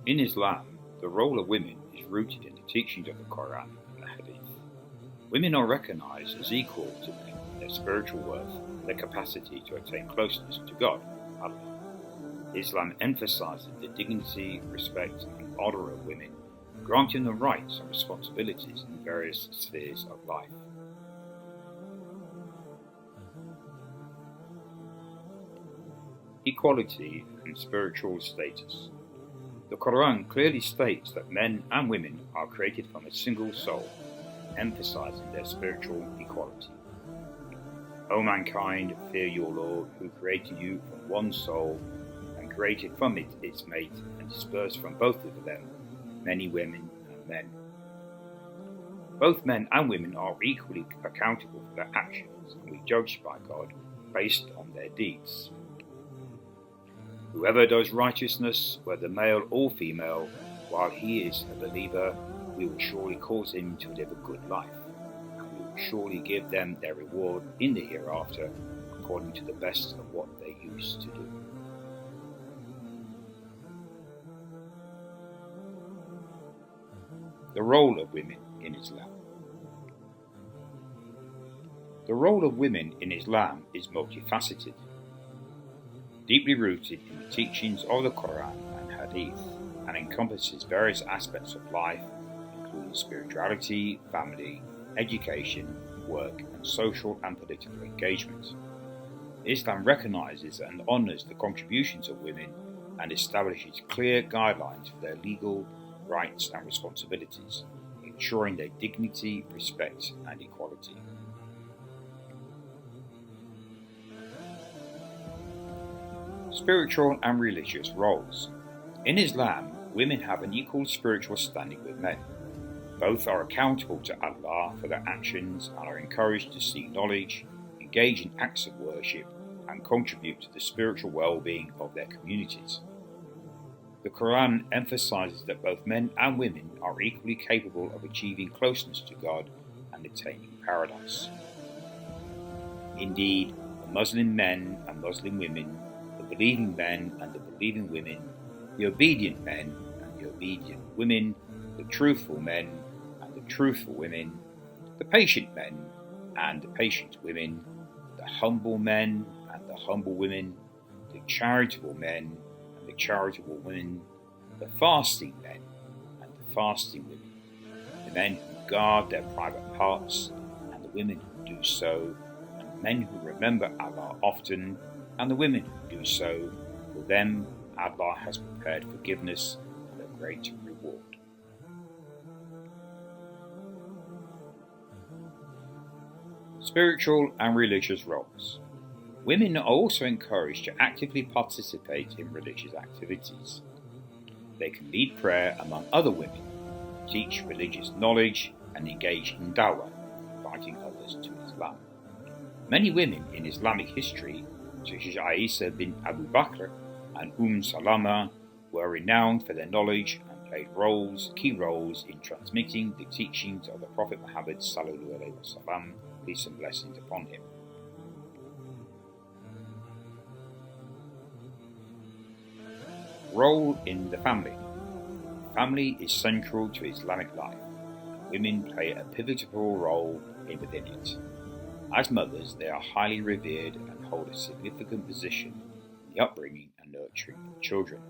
In Islam, the role of women is rooted in the teachings of the Quran and the Hadith. Women are recognized as equal to men in their spiritual worth and their capacity to attain closeness to God, Allah. Islam emphasizes the dignity, respect, and honor of women, granting them rights and responsibilities in various spheres of life. Equality and spiritual status. The Quran clearly states that men and women are created from a single soul, emphasizing their spiritual equality. O mankind, fear your Lord, who created you from one soul, and created from it its mate, and dispersed from both of them many women and men. Both men and women are equally accountable for their actions and will be judged by God based on their deeds. Whoever does righteousness, whether male or female, while he is a believer, we will surely cause him to live a good life, and we will surely give them their reward in the hereafter, according to the best of what they used to do. The role of women in Islam. The role of women in Islam is multifaceted, deeply rooted in the teachings of the Quran and Hadith, and encompasses various aspects of life, including spirituality, family, education, work, and social and political engagement. Islam recognizes and honors the contributions of women and establishes clear guidelines for their legal rights and responsibilities, ensuring their dignity, respect, and equality. Spiritual and religious roles. In Islam, women have an equal spiritual standing with men. Both are accountable to Allah for their actions and are encouraged to seek knowledge, engage in acts of worship, and contribute to the spiritual well-being of their communities. The Quran emphasizes that both men and women are equally capable of achieving closeness to God and attaining paradise. Indeed, the Muslim men and Muslim women, the believing men and the believing women, the obedient men and the obedient women, the truthful men and the truthful women, the patient men and the patient women, the humble men and the humble women, the charitable men and the charitable women, the fasting men and the fasting women, the men who guard their private parts and the women who do so, and the men who remember Allah often and the women who do so. For them Allah has prepared forgiveness and a great reward. Spiritual and religious roles. Women are also encouraged to actively participate in religious activities. They can lead prayer among other women, teach religious knowledge, and engage in dawah, inviting others to Islam. Many women in Islamic history, such as Aisha bin Abu Bakr and Salama, were renowned for their knowledge and played key roles in transmitting the teachings of the Prophet Muhammad sallallahu alaihi wasallam, peace and blessings upon him. Role in the family. Family is central to Islamic life. Women play a pivotal role within it. As mothers, they are highly revered and hold a significant position in the upbringing and nurturing of children.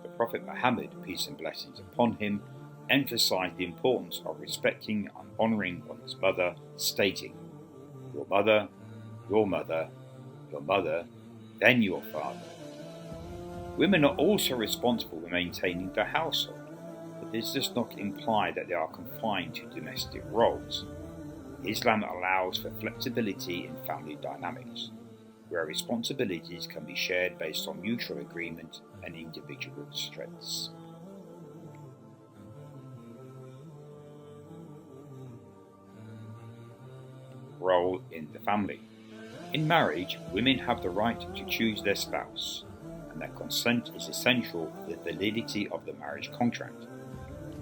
The Prophet Muhammad, peace and blessings upon him, emphasized the importance of respecting and honoring one's mother, stating, "Your mother, your mother, your mother, then your father." Women are also responsible for maintaining the household, but this does not imply that they are confined to domestic roles. Islam allows for flexibility in family dynamics, where responsibilities can be shared based on mutual agreement and individual strengths. Role in the family. In marriage, women have the right to choose their spouse, and their consent is essential for the validity of the marriage contract.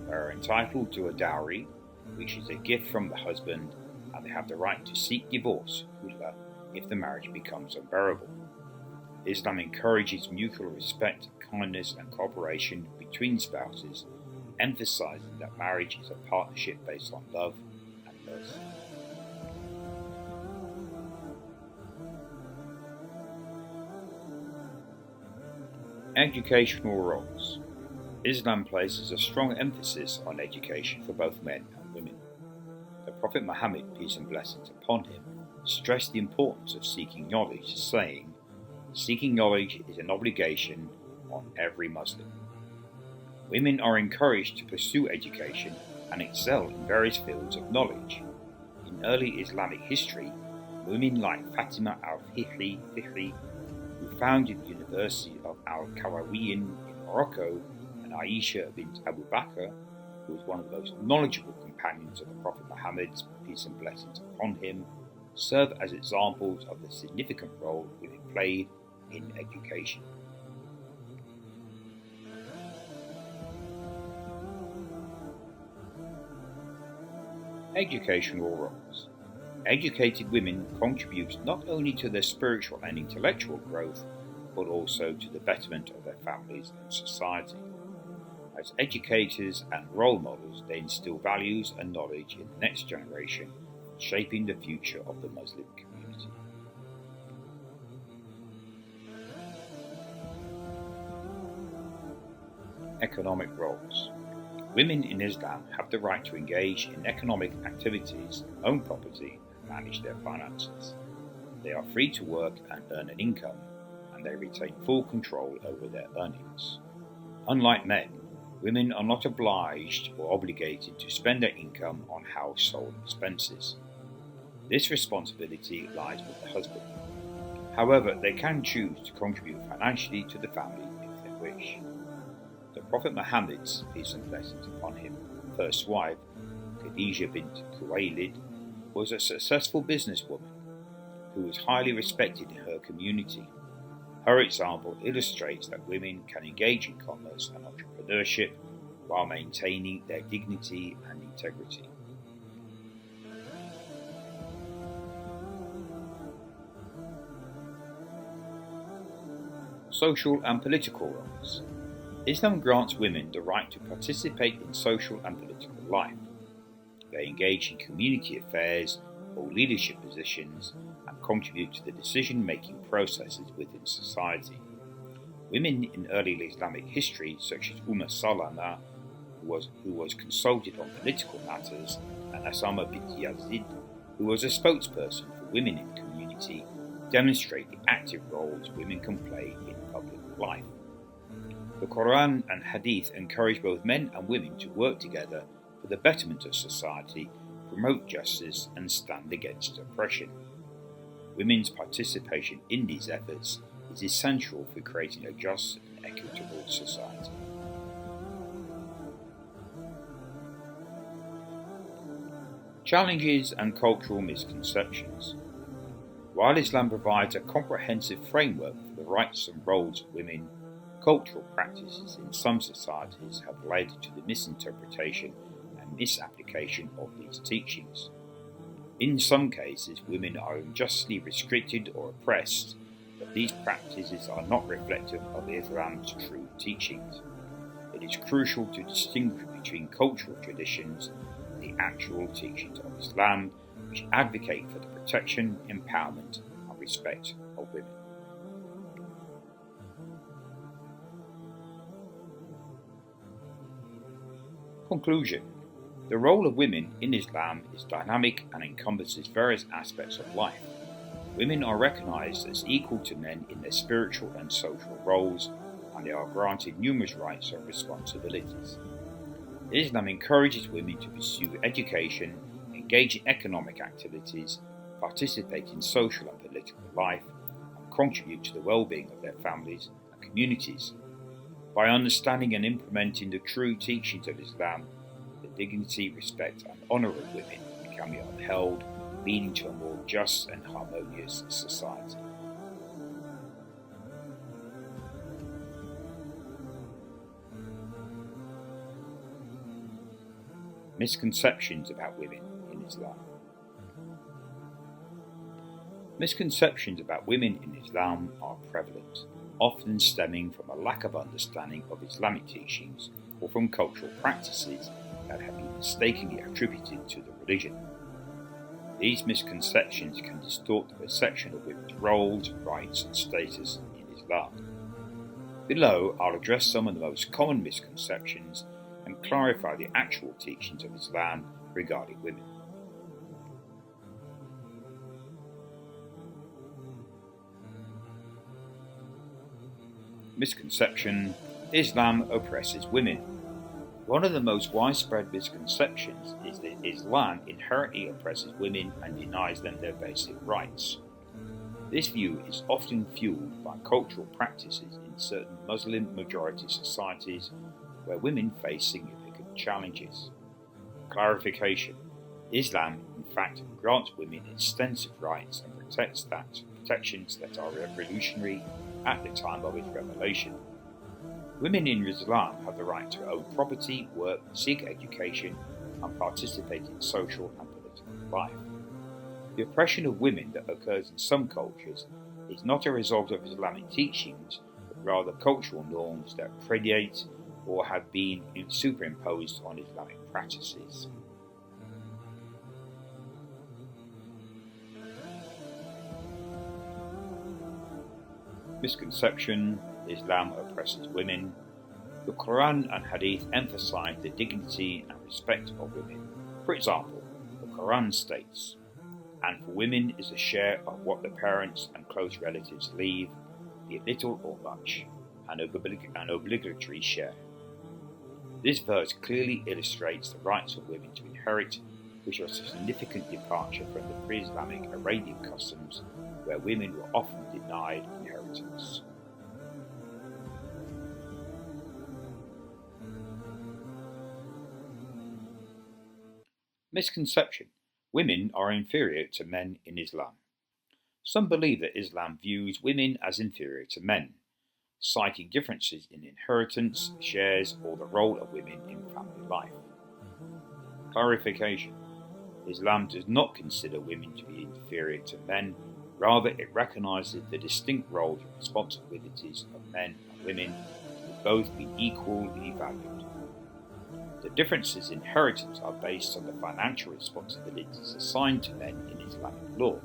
They are entitled to a dowry, which is a gift from the husband, and they have the right to seek divorce if the marriage becomes unbearable. Islam encourages mutual respect, kindness, and cooperation between spouses, emphasizing that marriage is a partnership based on love and mercy. Educational roles. Islam places a strong emphasis on education for both men and women. The Prophet Muhammad, peace and blessings upon him, stressed the importance of seeking knowledge, saying, "Seeking knowledge is an obligation on every Muslim." Women are encouraged to pursue education and excel in various fields of knowledge. In early Islamic history, women like Fatima al-Fihri, who founded the University of Al-Qarawiyyin in Morocco, and Aisha bint Abu Bakr, who was one of the most knowledgeable companions of the Prophet Muhammad's peace and blessings upon him, serve as examples of the significant role women played in education. Educational roles. Educated women contribute not only to their spiritual and intellectual growth, but also to the betterment of their families and society. As educators and role models, they instill values and knowledge in the next generation, shaping the future of the Muslim community. Economic roles. Women in Islam have the right to engage in economic activities, own property, and manage their finances. They are free to work and earn an income, and they retain full control over their earnings. Unlike men, women are not obliged or obligated to spend their income on household expenses. This responsibility lies with the husband. However, they can choose to contribute financially to the family if they wish. The Prophet Muhammad's peace and blessings upon him, first wife, Khadija bint Khuwaylid, was a successful businesswoman who was highly respected in her community. Her example illustrates that women can engage in commerce and entrepreneurship while maintaining their dignity and integrity. Social and political roles. Islam grants women the right to participate in social and political life. They engage in community affairs, hold leadership positions, and contribute to the decision-making processes within society. Women in early Islamic history, such as Salama, who was consulted on political matters, and Asama bint Yazid, who was a spokesperson for women in the community, demonstrate the active roles women can play in public life. The Quran and Hadith encourage both men and women to work together for the betterment of society, promote justice, and stand against oppression. Women's participation in these efforts is essential for creating a just and equitable society. Challenges and cultural misconceptions. While Islam provides a comprehensive framework for the rights and roles of women, cultural practices in some societies have led to the misinterpretation and misapplication of these teachings. In some cases, women are unjustly restricted or oppressed, but these practices are not reflective of Islam's true teachings. It is crucial to distinguish between cultural traditions and the actual teachings of Islam, which advocate for the protection, empowerment, and respect of women. Conclusion. The role of women in Islam is dynamic and encompasses various aspects of life. Women are recognized as equal to men in their spiritual and social roles, and they are granted numerous rights and responsibilities. Islam encourages women to pursue education, engage in economic activities, participate in social and political life, and contribute to the well-being of their families and communities. By understanding and implementing the true teachings of Islam, the dignity, respect, and honour of women can be upheld, leading to a more just and harmonious society. Misconceptions about women in Islam. Misconceptions about women in Islam are prevalent, often stemming from a lack of understanding of Islamic teachings or from cultural practices that have been mistakenly attributed to the religion. These misconceptions can distort the perception of women's roles, rights, and status in Islam. Below, I'll address some of the most common misconceptions and clarify the actual teachings of Islam regarding women. Misconception: Islam oppresses women. One of the most widespread misconceptions is that Islam inherently oppresses women and denies them their basic rights. This view is often fueled by cultural practices in certain Muslim-majority societies where women face significant challenges. Clarification: Islam, in fact, grants women extensive rights and protections that are revolutionary at the time of its revelation. Women in Islam have the right to own property, work, seek education, and participate in social and political life. The oppression of women that occurs in some cultures is not a result of Islamic teachings, but rather cultural norms that predate or have been superimposed on Islamic practices. Misconception: Islam oppresses women. The Quran and Hadith emphasize the dignity and respect of women. For example, the Quran states, "And for women is a share of what the parents and close relatives leave, be it little or much, an obligatory share." This verse clearly illustrates the rights of women to inherit, which was a significant departure from the pre-Islamic Arabian customs, where women were often denied inheritance. Misconception: women are inferior to men in Islam. Some believe that Islam views women as inferior to men, citing differences in inheritance, shares, or the role of women in family life. Clarification: Islam does not consider women to be inferior to men, rather it recognizes the distinct roles and responsibilities of men and women, who both be equally valued. The differences in inheritance are based on the financial responsibilities assigned to men in Islamic law.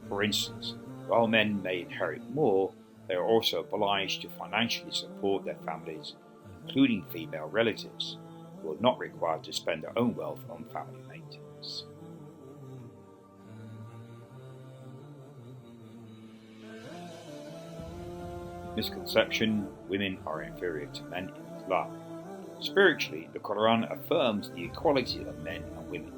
For instance, while men may inherit more, they are also obliged to financially support their families, including female relatives, who are not required to spend their own wealth on family maintenance. Misconception: women are inferior to men in Islam. Spiritually, the Quran affirms the equality of men and women.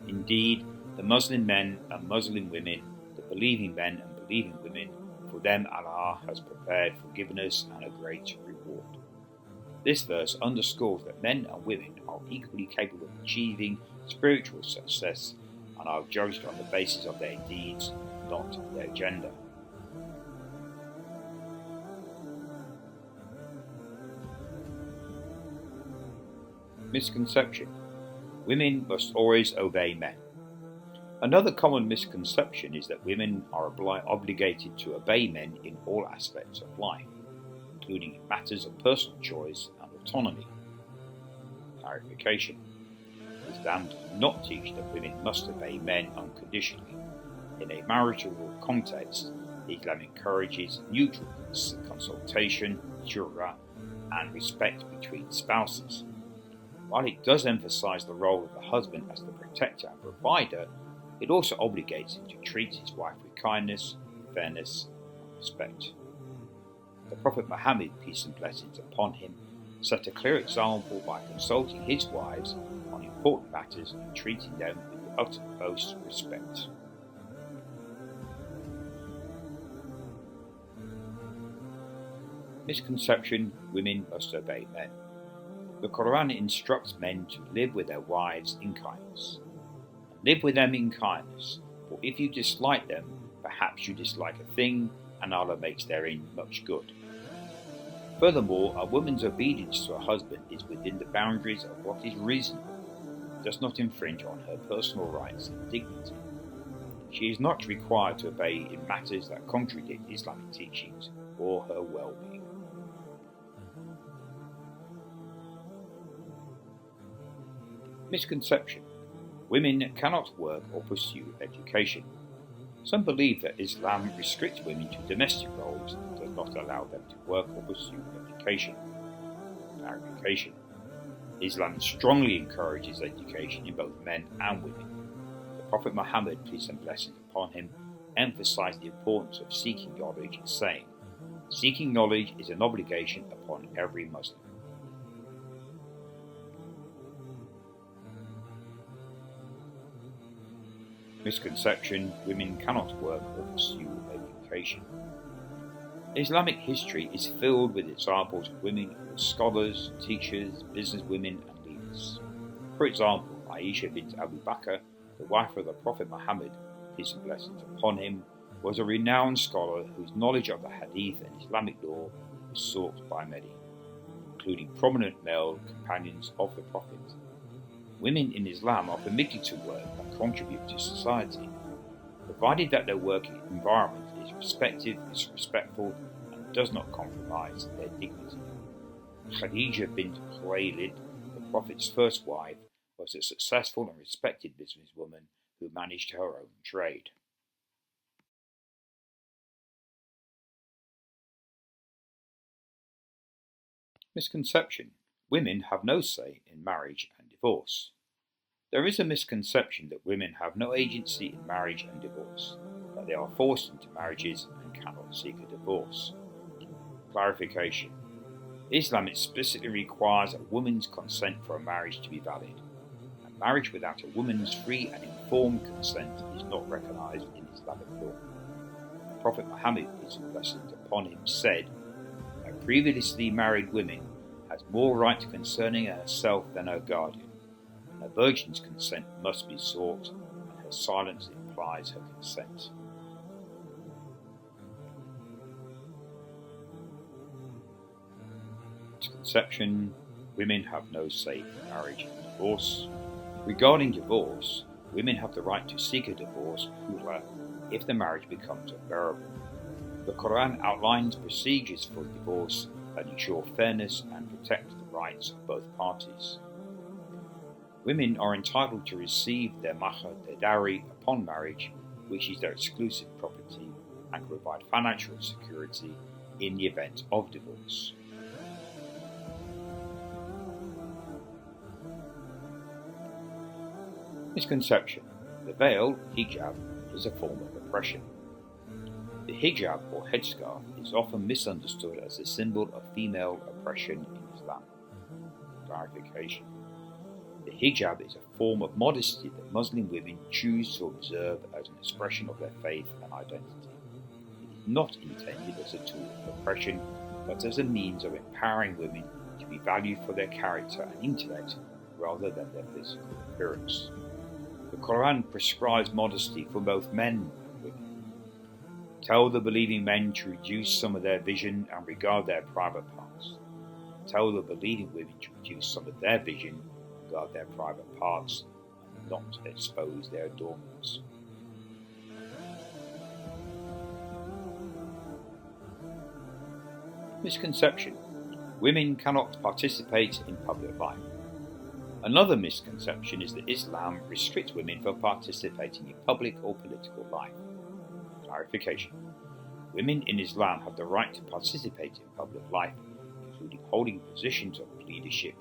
Indeed, the Muslim men and Muslim women, the believing men and believing women, for them Allah has prepared forgiveness and a great reward. This verse underscores that men and women are equally capable of achieving spiritual success and are judged on the basis of their deeds, not their gender. Misconception: women must always obey men. Another common misconception is that women are obligated to obey men in all aspects of life, including in matters of personal choice and autonomy. Clarification: Islam does not teach that women must obey men unconditionally. In a marital context, Islam encourages neutral consultation, shura, and respect between spouses. While it does emphasize the role of the husband as the protector and provider, it also obligates him to treat his wife with kindness, fairness, and respect. The Prophet Muhammad, peace and blessings upon him, set a clear example by consulting his wives on important matters and treating them with the utmost respect. Misconception: women must obey men. The Quran instructs men to live with their wives in kindness. Live with them in kindness, for if you dislike them, perhaps you dislike a thing, and Allah makes therein much good. Furthermore, a woman's obedience to her husband is within the boundaries of what is reasonable, and does not infringe on her personal rights and dignity. She is not required to obey in matters that contradict Islamic teachings or her well-being. Misconception: women cannot work or pursue education. Some believe that Islam restricts women to domestic roles and does not allow them to work or pursue education. Clarification: Islam strongly encourages education in both men and women. The Prophet Muhammad, peace and blessings upon him, emphasized the importance of seeking knowledge, saying, "Seeking knowledge is an obligation upon every Muslim." Misconception: women cannot work or pursue education. Islamic history is filled with examples of women who were scholars, teachers, businesswomen, and leaders. For example, Aisha bint Abu Bakr, the wife of the Prophet Muhammad, peace and blessings upon him, was a renowned scholar whose knowledge of the Hadith and Islamic law was sought by many, including prominent male companions of the Prophet. Women in Islam are permitted to work and contribute to society, provided that their working environment is respectful, and does not compromise their dignity. Khadija bint Khuwaylid, the Prophet's first wife, was a successful and respected businesswoman who managed her own trade. Misconception: women have no say in marriage and divorce. There is a misconception that women have no agency in marriage and divorce, that they are forced into marriages and cannot seek a divorce. Clarification: Islam explicitly requires a woman's consent for a marriage to be valid, and marriage without a woman's free and informed consent is not recognized in Islamic law. The Prophet Muhammad, peace and blessings upon him, said, "A previously married woman has more right concerning herself than her guardian. A virgin's consent must be sought, and her silence implies her consent." Misconception: women have no say in marriage and divorce. Regarding divorce, women have the right to seek a divorce if the marriage becomes unbearable. The Quran outlines procedures for divorce that ensure fairness and protect the rights of both parties. Women are entitled to receive their mahar, their dowry, upon marriage, which is their exclusive property, and provide financial security in the event of divorce. Misconception: the veil, hijab, is a form of oppression. The hijab or headscarf is often misunderstood as a symbol of female oppression in Islam. Clarification: the hijab is a form of modesty that Muslim women choose to observe as an expression of their faith and identity. It is not intended as a tool of oppression, but as a means of empowering women to be valued for their character and intellect rather than their physical appearance. The Quran prescribes modesty for both men and women. Tell the believing men to reduce some of their vision and regard their private parts. Tell the believing women to reduce some of their vision, regard their private parts, and not expose their adornments. Misconception: women cannot participate in public life. Another misconception is that Islam restricts women from participating in public or political life. Clarification: women in Islam have the right to participate in public life, including holding positions of leadership,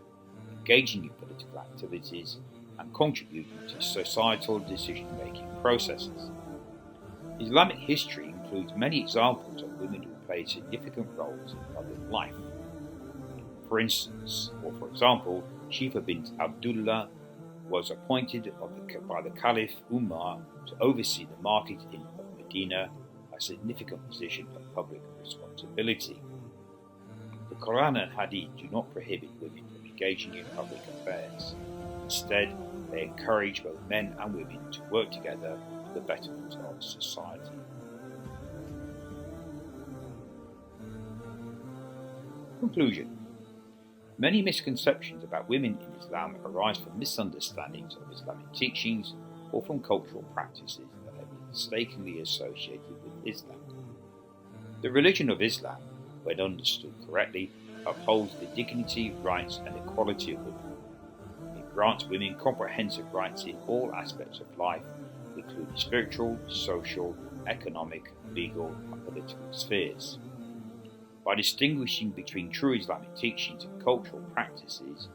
engaging in political activities, and contributing to societal decision-making processes. Islamic history includes many examples of women who played significant roles in public life. For example, Shifa bint Abdullah was appointed by the Caliph Umar to oversee the market in Medina, a significant position of public responsibility. The Quran and Hadith do not prohibit women from engaging in public affairs. Instead, they encourage both men and women to work together for the betterment of society. Conclusion: many misconceptions about women in Islam arise from misunderstandings of Islamic teachings or from cultural practices that have been mistakenly associated with Islam. The religion of Islam, when understood correctly, upholds the dignity, rights and equality of women. It grants women comprehensive rights in all aspects of life, including spiritual, social, economic, legal and political spheres. By distinguishing between true Islamic teachings and cultural practices,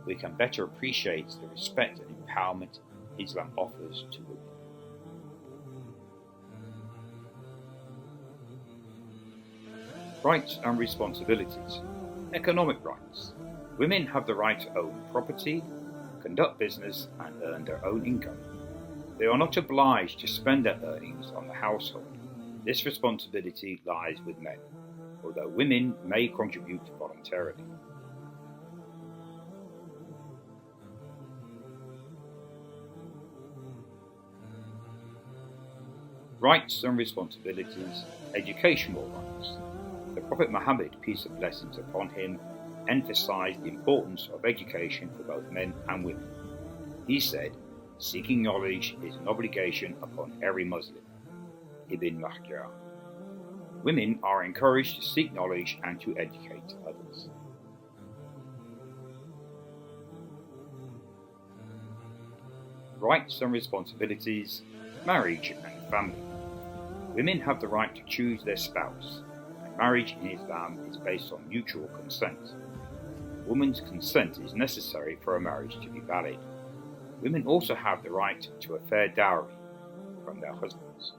we can better appreciate the respect and empowerment Islam offers to women. Rights and responsibilities. Economic rights. Women have the right to own property, conduct business and earn their own income. They are not obliged to spend their earnings on the household. This responsibility lies with men, although women may contribute voluntarily. Rights and responsibilities. Educational rights. The Prophet Muhammad, peace and blessings upon him, emphasized the importance of education for both men and women. He said, "Seeking knowledge is an obligation upon every Muslim." Ibn Mahjar. Women are encouraged to seek knowledge and to educate others. Rights and responsibilities. Marriage and family. Women have the right to choose their spouse, and marriage in Islam is based on mutual consent. A woman's consent is necessary for a marriage to be valid. Women also have the right to a fair dowry from their husbands.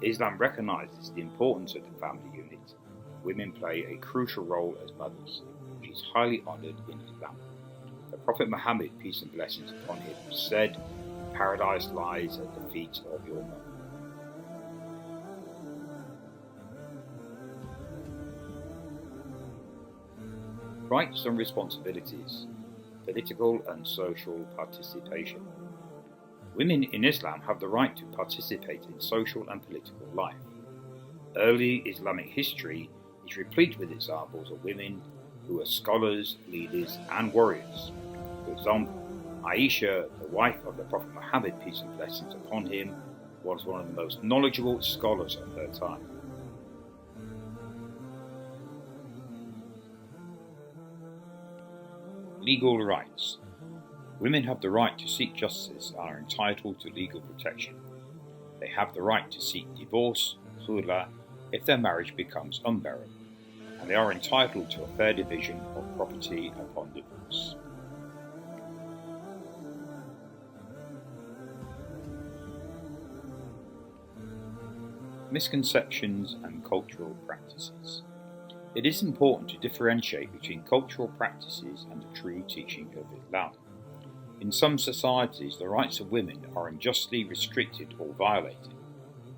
Islam recognizes the importance of the family unit. Women play a crucial role as mothers, which is highly honored in Islam. The Prophet Muhammad, peace and blessings upon him, said, "Paradise lies at the feet of your mother." Rights and responsibilities. Political and social participation. Women in Islam have the right to participate in social and political life. Early Islamic history is replete with examples of women who were scholars, leaders, and warriors. For example, Aisha, the wife of the Prophet Muhammad, peace and blessings upon him, was one of the most knowledgeable scholars of her time. Legal rights. Women have the right to seek justice and are entitled to legal protection. They have the right to seek divorce, khula, if their marriage becomes unbearable, and they are entitled to a fair division of property upon divorce. Misconceptions and cultural practices. It is important to differentiate between cultural practices and the true teaching of Islam. In some societies, the rights of women are unjustly restricted or violated,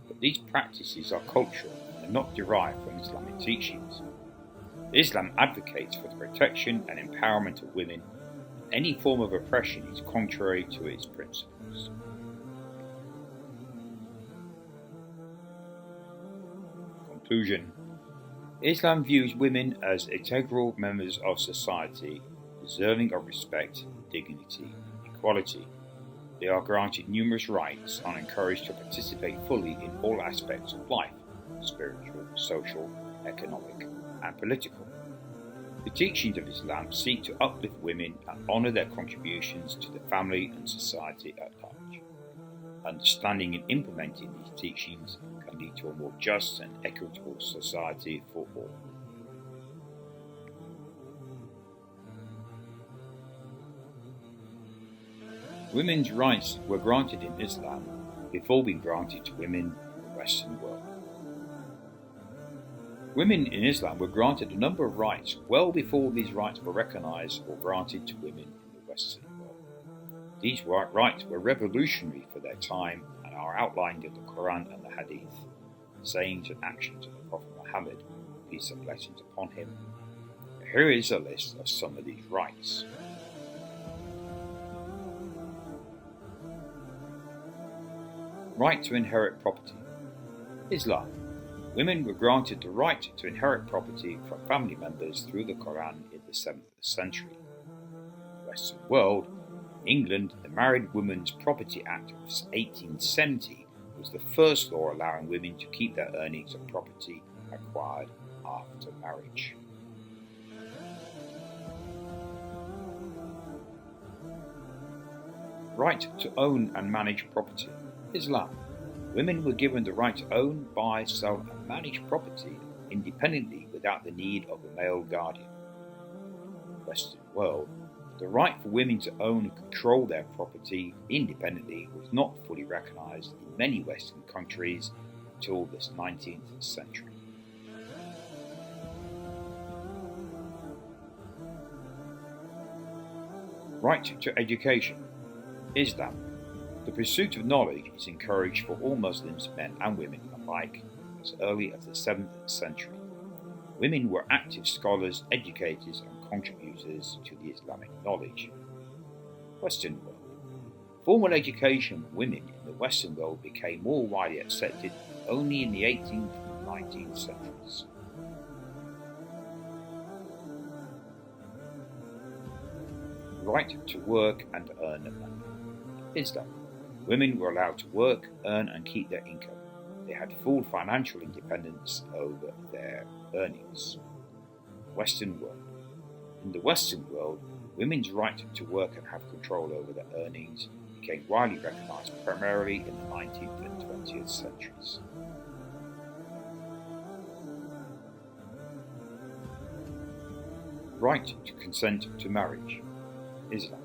but these practices are cultural and are not derived from Islamic teachings. Islam advocates for the protection and empowerment of women, and any form of oppression is contrary to its principles. Conclusion. Islam views women as integral members of society, deserving of respect, dignity, and equality. They are granted numerous rights and encouraged to participate fully in all aspects of life, spiritual, social, economic, and political. The teachings of Islam seek to uplift women and honour their contributions to the family and society at large. Understanding and implementing these teachings can lead to a more just and equitable society for all. Women's rights were granted in Islam before being granted to women in the Western world. Women in Islam were granted a number of rights well before these rights were recognized or granted to women in the Western world. These rights were revolutionary for their time and are outlined in the Quran and the Hadith, sayings and actions of the Prophet Muhammad, peace and blessings upon him. Here is a list of some of these rights. Right to inherit property. Islam. Women were granted the right to inherit property from family members through the Quran in the 7th century. In the Western world, England, the Married Women's Property Act of 1870 was the first law allowing women to keep their earnings and property acquired after marriage. Right to own and manage property. Islam. Women were given the right to own, buy, sell and manage property independently without the need of a male guardian. Western world. The right for women to own and control their property independently was not fully recognized in many Western countries until the 19th century. Right to education. Islam. The pursuit of knowledge is encouraged for all Muslims, men and women alike, as early as the 7th century. Women were active scholars, educators and contributors to the Islamic knowledge. Western world. Formal education for women in the Western world became more widely accepted only in the 18th and 19th centuries. Right to work and earn money. Islam. Women were allowed to work, earn and keep their income. They had full financial independence over their earnings. Western world. In the Western world, women's right to work and have control over their earnings became widely recognized primarily in the 19th and 20th centuries. Right to consent to marriage. Islam.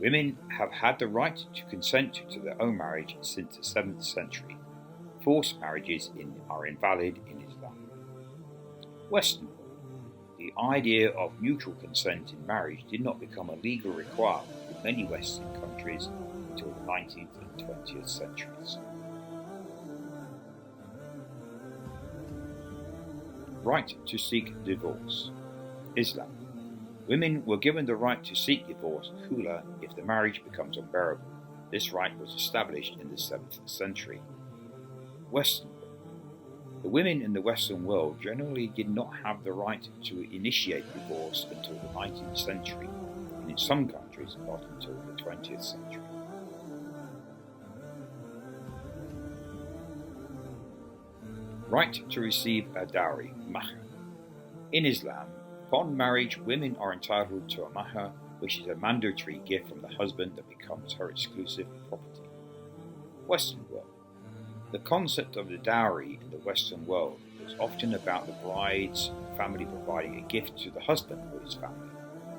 Women have had the right to consent to their own marriage since the 7th century. Forced marriages are invalid in Islam. Western world. The idea of mutual consent in marriage did not become a legal requirement in many Western countries until the 19th and 20th centuries. Right to seek divorce. Islam. Women were given the right to seek divorce, khula, if the marriage becomes unbearable. This right was established in the 7th century. Western world. The women in the Western world generally did not have the right to initiate divorce until the 19th century, and in some countries not until the 20th century. Right to receive a dowry, mahr. In Islam, upon marriage, women are entitled to a mahr, which is a mandatory gift from the husband that becomes her exclusive property. Western world. The concept of the dowry in the Western world was often about the bride's family providing a gift to the husband or his family,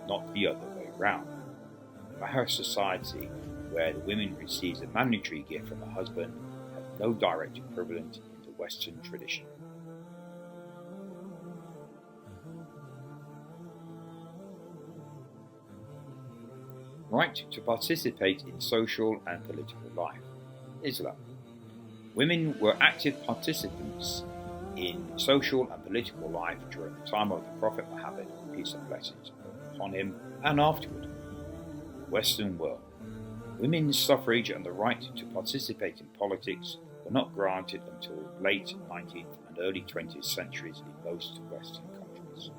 not the other way round. The mahr society, where the women receives a mandatory gift from the husband, has no direct equivalent in the Western tradition. Right to participate in social and political life. Islam. Women were active participants in social and political life during the time of the Prophet Muhammad, peace and blessings upon him, and afterward. Western world. Women's suffrage and the right to participate in politics were not granted until late 19th and early 20th centuries in most Western countries.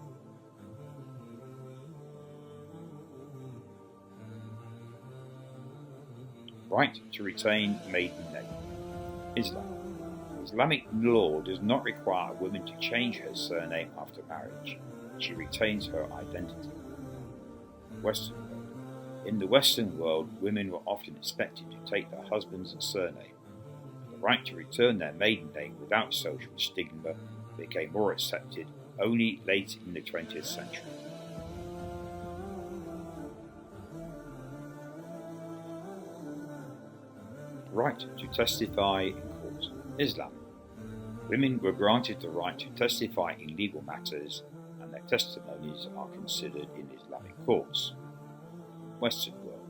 Right to retain maiden name. Islam. Islamic law does not require a woman to change her surname after marriage. She retains her identity. Western world. In the Western world, women were often expected to take their husband's surname. The right to return their maiden name without social stigma became more accepted only late in the 20th century. Right to testify in court. Islam. Women were granted the right to testify in legal matters, and their testimonies are considered in Islamic courts. Western world.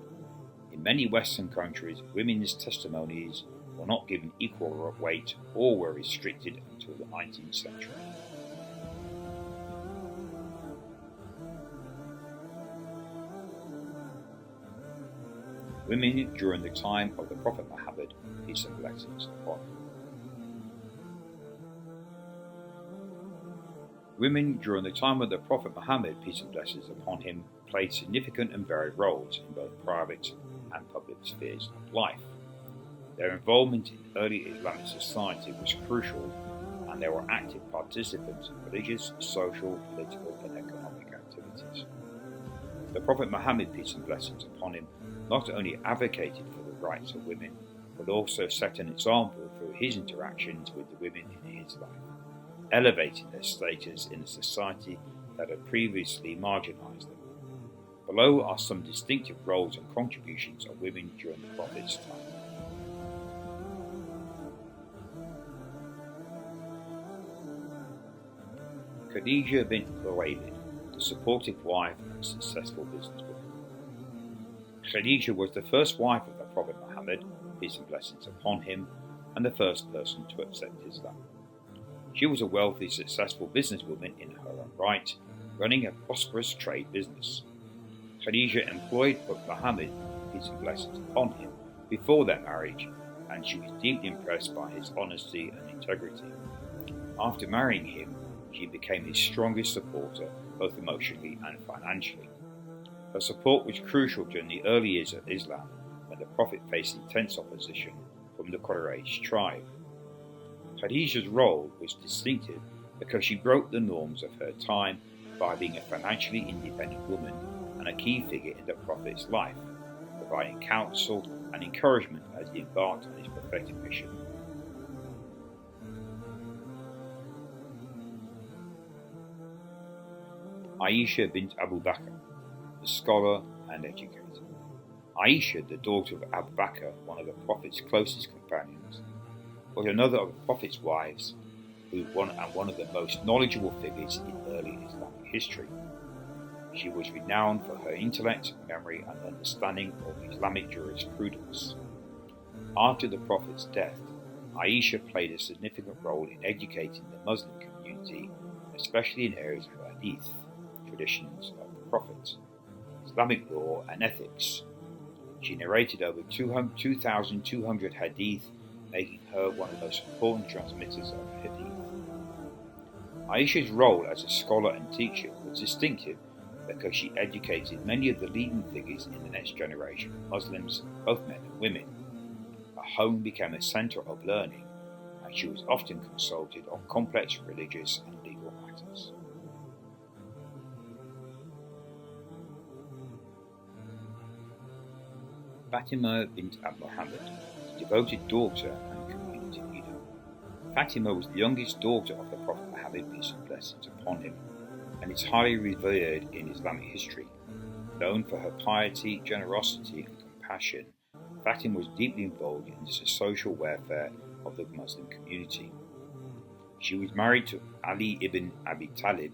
In many Western countries, women's testimonies were not given equal weight or were restricted until the 19th century. Women during the time of the Prophet Muhammad, peace and blessings upon him. Women during the time of the Prophet Muhammad, peace and blessings upon him, played significant and varied roles in both private and public spheres of life. Their involvement in early Islamic society was crucial, and they were active participants in religious, social, political, and economic activities. The Prophet Muhammad, peace and blessings upon him, not only advocated for the rights of women, but also set an example through his interactions with the women in his life, elevating their status in a society that had previously marginalized them. Below are some distinctive roles and contributions of women during the Prophet's time. Khadija bint Khuwaylid, the supportive wife and successful businesswoman. Khadija was the first wife of the Prophet Muhammad, peace and blessings upon him, and the first person to accept Islam. She was a wealthy, successful businesswoman in her own right, running a prosperous trade business. Khadija employed Prophet Muhammad, peace and blessings upon him, before their marriage, and she was deeply impressed by his honesty and integrity. After marrying him, she became his strongest supporter, both emotionally and financially. Her support was crucial during the early years of Islam, when the Prophet faced intense opposition from the Quraysh tribe. Khadija's role was distinctive because she broke the norms of her time by being a financially independent woman and a key figure in the Prophet's life, providing counsel and encouragement as he embarked on his prophetic mission. Aisha bint Abu Bakr, the scholar and educator. Aisha, the daughter of Abu Bakr, one of the Prophet's closest companions, was another of the Prophet's wives, one of the most knowledgeable figures in early Islamic history. She was renowned for her intellect, memory, and understanding of Islamic jurisprudence. After the Prophet's death, Aisha played a significant role in educating the Muslim community, especially in areas of hadith, traditions of the Prophet, Islamic law, and ethics. She narrated over 2,200 hadith, making her one of the most important transmitters of hadith. Aisha's role as a scholar and teacher was distinctive because she educated many of the leading figures in the next generation of Muslims, both men and women. Her home became a center of learning, and she was often consulted on complex religious and legal matters. Fatima bint Muhammad, the devoted daughter and community leader. Fatima was the youngest daughter of the Prophet Muhammad, peace and blessings upon him, and is highly revered in Islamic history. Known for her piety, generosity, and compassion, Fatima was deeply involved in the social welfare of the Muslim community. She was married to Ali ibn Abi Talib,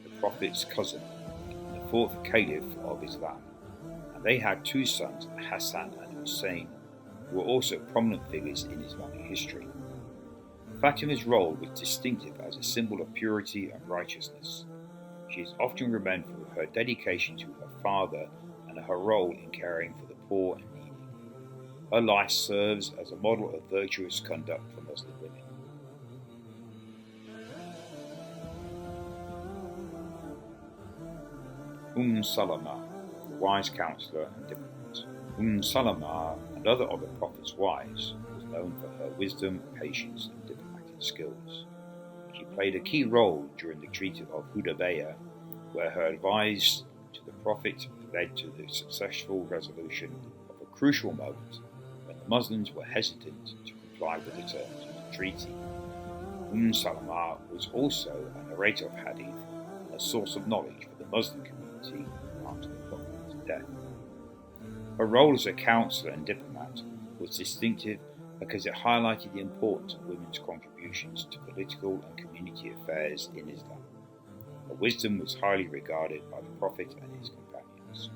the Prophet's cousin, and the fourth caliph of Islam. They had two sons, Hassan and Hussein, who were also prominent figures in Islamic history. Fatima's role was distinctive as a symbol of purity and righteousness. She is often remembered for her dedication to her father and her role in caring for the poor and needy. Her life serves as a model of virtuous conduct for Muslim women. Salama, wise counselor and diplomat. Salama, another of the Prophet's wives, was known for her wisdom, patience, and diplomatic skills. She played a key role during the Treaty of Hudaybiyah, where her advice to the Prophet led to the successful resolution of a crucial moment when the Muslims were hesitant to comply with the terms of the treaty. Salama was also a narrator of hadith and a source of knowledge for the Muslim community after the Prophet's death. Her role as a counselor and diplomat was distinctive because it highlighted the importance of women's contributions to political and community affairs in Islam. Her wisdom was highly regarded by the Prophet and his companions.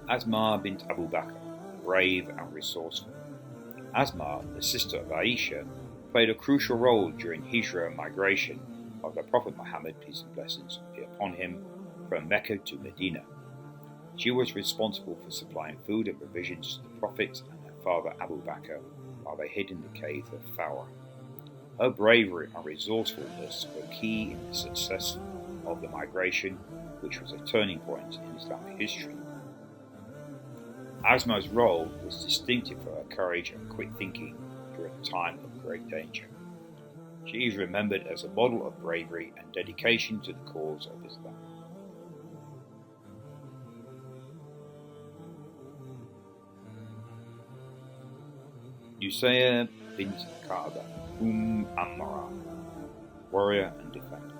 Asma bint Abu Bakr, brave and resourceful. Asma, the sister of Aisha, played a crucial role during Hijra migration of the Prophet Muhammad, peace and blessings be upon him, from Mecca to Medina. She was responsible for supplying food and provisions to the Prophet and her father Abu Bakr while they hid in the cave of Thawr. Her bravery and resourcefulness were key in the success of the migration, which was a turning point in Islamic history. Asma's role was distinctive for her courage and quick thinking during a time of great danger. She is remembered as a model of bravery and dedication to the cause of Islam. Nusayr bint Ka'ba, Ammara, warrior and defender.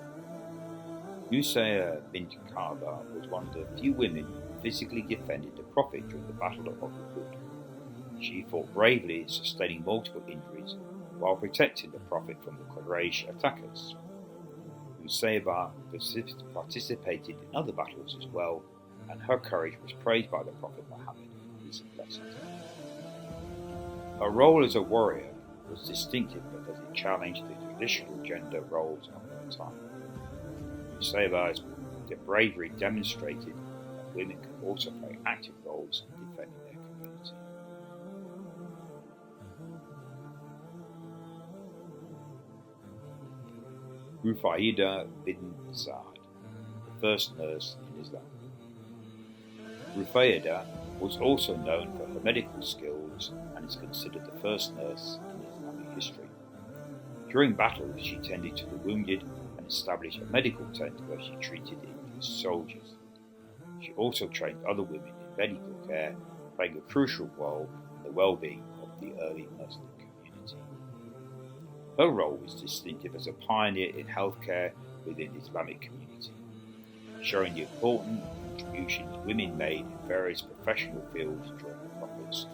Nusayr bint Ka'ba was one of the few women who physically defended the Prophet during the Battle of Uhud. She fought bravely, sustaining multiple injuries while protecting the Prophet from the Quraysh attackers. Nusayr participated in other battles as well, and her courage was praised by the Prophet Muhammad, peace and blessings. Her role as a warrior was distinctive because it challenged the traditional gender roles of her time. Nusayr's bravery demonstrated that women can also play active roles in defending their community. Rufaidah bin Saad, the first nurse in Islam. Rufaidah was also known for her medical skills and is considered the first nurse in Islamic history. During battles, she tended to the wounded and established a medical tent where she treated English soldiers. She also trained other women in medical care, playing a crucial role in the well-being of the early Muslim community. Her role was distinctive as a pioneer in healthcare within the Islamic community, showing the important contributions women made in various professional fields during the Prophet's time.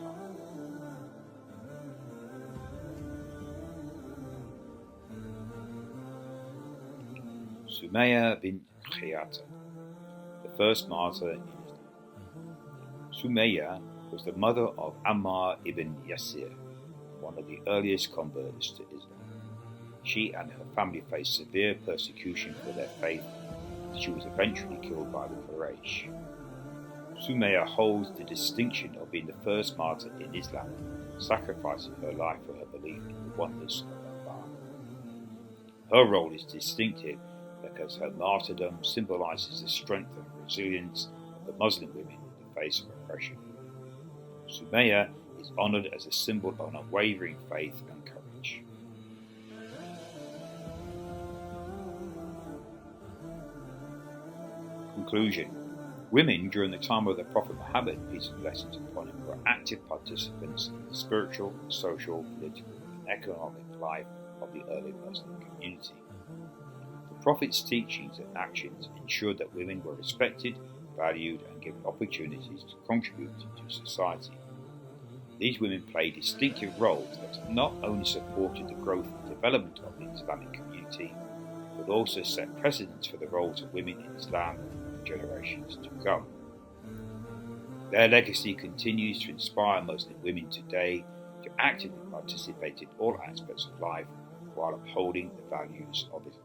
Sumayya bint Khiyata, the first martyr in Islam. Sumayya was the mother of Ammar ibn Yasir, one of the earliest converts to Islam. She and her family faced severe persecution for their faith. She was eventually killed by the Quraysh. Sumayya holds the distinction of being the first martyr in Islam, sacrificing her life for her belief in the oneness of Allah. Her role is distinctive because her martyrdom symbolizes the strength and resilience of the Muslim women in the face of oppression. Sumayya is honored as a symbol of unwavering faith and courage. Conclusion. Women during the time of the Prophet Muhammad, peace and blessings upon him, were active participants in the spiritual, social, political, and economic life of the early Muslim community. The Prophet's teachings and actions ensured that women were respected, valued, and given opportunities to contribute to society. These women played distinctive roles that not only supported the growth and development of the Islamic community, but also set precedents for the roles of women in Islam for generations to come. Their legacy continues to inspire Muslim women today to actively participate in all aspects of life while upholding the values of Islam.